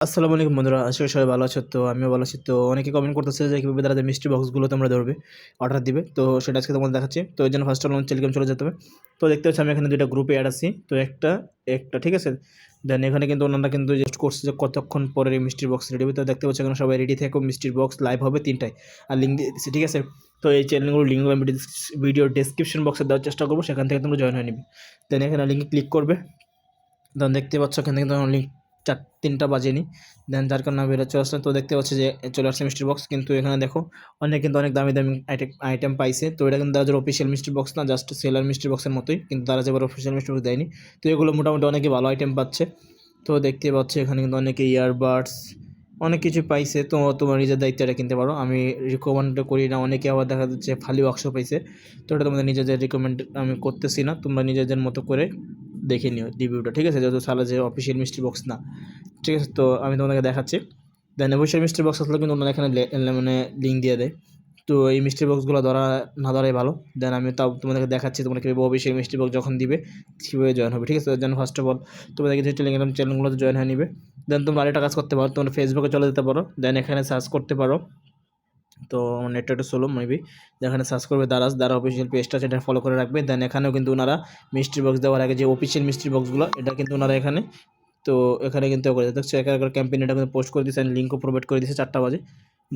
আসসালামু আলাইকুম বন্ধুরা, আশা করি সবাই ভালো আছো। তো আমিও ভালো আছি। তো অনেকে কমেন্ট করতেছে যে কীভাবে তাদের মিষ্টি বক্সগুলো তোমরা ধরবে, অর্ডার দিবে। তো সেটা আজকে তোমাদের দেখাচ্ছি। তো এই জন্য ফার্স্ট অফ অল টেলিগ্রাম চলে যেতে হবে। তো দেখতে পাচ্ছি আমি এখানে দুইটা গ্রুপে অ্যাড আছি। তো একটা একটা ঠিক আছে। দেন এখানে কিন্তু ওনারা কিন্তু জাস্ট করছে যে কতক্ষণ পরে এই মিষ্টির বক্স রেডি হবে। তো দেখতে পাচ্ছি এখানে সবাই রেডি থেকো, মিষ্টির বক্স লাইভ হবে 3টায়। আর লিঙ্ক দিয়ে দিচ্ছি, ঠিক আছে। তো এই চ্যানেলগুলো লিঙ্কগুলো আমি ভিডিও ডেসক্রিপশন বক্সে দেওয়ার চেষ্টা করবো, সেখান থেকে তোমরা জয়েন হয়ে নিবে। দেন এখানে লিঙ্কে ক্লিক করবে। দেন দেখতে পাচ্ছ এখান থেকে তোমার লিঙ্ক 3টা বাজেনি। দেন যার কারণে বেরো চলে আসলে। তো দেখতে পাচ্ছি যে চলে আসছে মিষ্টির বক্স। কিন্তু এখানে দেখো অনেক দামি দামি আইটেম পাইছে। তো এটা কিন্তু তাদের অফিসিয়াল মিষ্টির বক্স না, জাস্ট সেলার মিষ্টির বক্সের মতোই, কিন্তু তারা যে অফিসিয়াল মিষ্টির বক্স দেয়নি। তো এগুলো মোটামুটি অনেকে ভালো আইটেম পাচ্ছে। তো দেখতে পাচ্ছি এখানে কিন্তু অনেকে ইয়ারবাডস অনেক কিছু পাইছে। তো তোমার নিজের দায়িত্বে এটা কিনতে পারো, আমি রিকমেন্ড করি না। অনেকে আবার দেখা যাচ্ছে ফালি বাক্স পাইছে। তো এটা তোমাদের নিজেদের রিকমেন্ড আমি করতেছি না, তোমরা নিজেদের মতো করে দেখে নিও রিভিউটা, ঠিক আছে। যেহেতু সালা যে অফিসিয়াল মিষ্টি বক্স না, ঠিক আছে। তো আমি তোমাদেরকে দেখাচ্ছি। দেন অফিসিয়াল মিষ্টি বক্স আসলে কিন্তু ওনারা এখানে মানে লিঙ্ক দিয়ে দেয়। তো এই মিষ্টি বক্সগুলো না ধরাই ভালো। দেন আমি তাও তোমাদেরকে দেখাচ্ছি তোমরা কীভাবে অফিসিয়াল মিষ্টি বক্স যখন দিবে কীভাবে জয়েন হবে, ঠিক আছে। দেন ফার্স্ট অফ অল তোমাদেরকে যে টেলিগ্রাম চ্যানেলগুলোতে জয়েন হয়ে নিবে। দেন তোমরা আরেকটা কাজ করতে পারো, তোমরা ফেসবুকে চলে যেতে পারো। দেন এখানে সার্চ করতে পারো। তো নেটটা একটু স্লো মেবি। এখানে সার্চ করবে দ্বারা অফিসিয়াল পেজটা, সেটা ফলো করে রাখবে। দেন এখানেও কিন্তু ওনারা মিষ্টির বক্স দেওয়ার আগে যে অফিসিয়াল মিষ্টির বক্সগুলো, এটা কিন্তু ওনারা এখানে কিন্তু করে দেখছো একার ক্যাম্পেইন এটা কিন্তু পোস্ট করে দিচ্ছে, লিঙ্কও প্রোভাইড করে দিচ্ছে 4টা বাজে।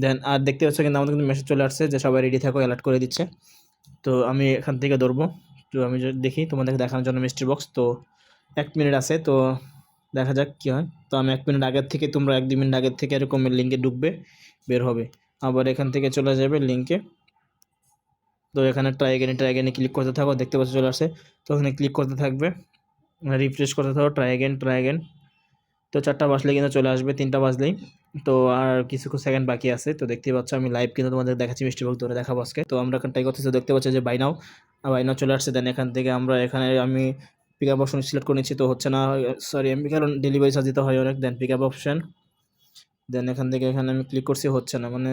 দেন আর দেখতে পাচ্ছ কিন্তু আমাদের কিন্তু মেসেজ চলে আসছে যে সবাই রেডি থাকো, অ্যালার্ট করে দিচ্ছে। তো আমি এখান থেকে ধরবো। তো আমি যদি দেখি তোমাদেরকে দেখানোর জন্য মিষ্টির বক্স। তো 1 মিনিট আছে, তো দেখা যাক কী হয়। তো আমি 1 মিনিট আগের থেকে, তোমরা 1-2 মিনিট আগের থেকে এরকম লিঙ্কে ঢুকবে, বের হবে। আবার এখান থেকে চলে যাবে লিঙ্কে। তো এখানে ট্রাই এগেনে ক্লিক করতে থাকো, দেখতে পাচ্ছ চলে আসছে। তো ওখানে ক্লিক করতে থাকবে, রিফ্রেশ করতে থাকো, ট্রাই এগেন। তো 4টা বাজলে কিন্তু চলে আসবে, 3টা বাজলেই। তো আর কিছু সেকেন্ড বাকি আছে। তো দেখতে পাচ্ছ আমি লাইভ কিন্তু তোমাদের দেখাচ্ছি, মিষ্টি বক্স ধরে দেখাবো আজকে। তো আমরা এখন ট্রাই করতেছি, দেখতে পাচ্ছি যে বাই নাও চলে আসছে। দেন এখান থেকে আমি পিক আপ অপশন সিলেক্ট করে নিচ্ছি। তো হচ্ছে না, সরি, আমি কারণ ডেলিভারি চার্জ দিতে হয় অনেক। দেন পিক আপ অপশন, দেন এখান থেকে এখানে আমি ক্লিক করছি, হচ্ছে না, মানে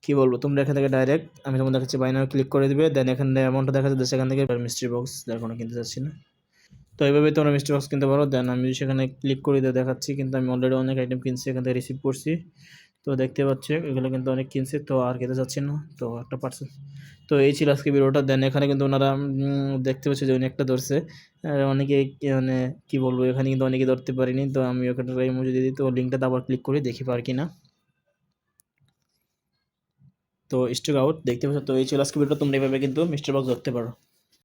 কী বলবো। তোমরা এখান থেকে ডাইরেক্ট আমি তোমাদের দেখাচ্ছি বাই নাও ক্লিক করে দিবে। দেন এখানে অ্যামাউন্টটা দেখা যাচ্ছে, সেখান থেকে মিষ্টি বক্স দেখো না, কিনতে চাচ্ছি না। তো এইভাবে তোমরা মিষ্টি বক্স কিনতে পারো। দেন আমি সেখানে ক্লিক করে দিয়ে দেখাচ্ছি, কিন্তু আমি অলরেডি অনেক আইটেম কিনছি, এখান থেকে রিসিভ করছি। তো দেখতে পাচ্ছি এগুলো কিন্তু অনেক কিনছি, তো আর খেতে যাচ্ছি না। তো একটা পার্সেল। তো এই ছিল আজকে ভিডিওটা। দেন এখানে কিন্তু ওনারা দেখতে পাচ্ছি যে অনেকটা ধরছে। অনেকে মানে কী বলবো, এখানে কিন্তু অনেকে ধরতে পারিনি। তো আমি ওখানে ইমোজি দিয়ে দিই। তো লিঙ্কটাতে আবার ক্লিক করে দেখি পার কিনা। তো স্টক আউট দেখতে পাচ্ছ। তো এই ছিল আজকে ভিডিওটা, তোমরা এইভাবে কিন্তু মিষ্টি বক্স ধরতে পারো।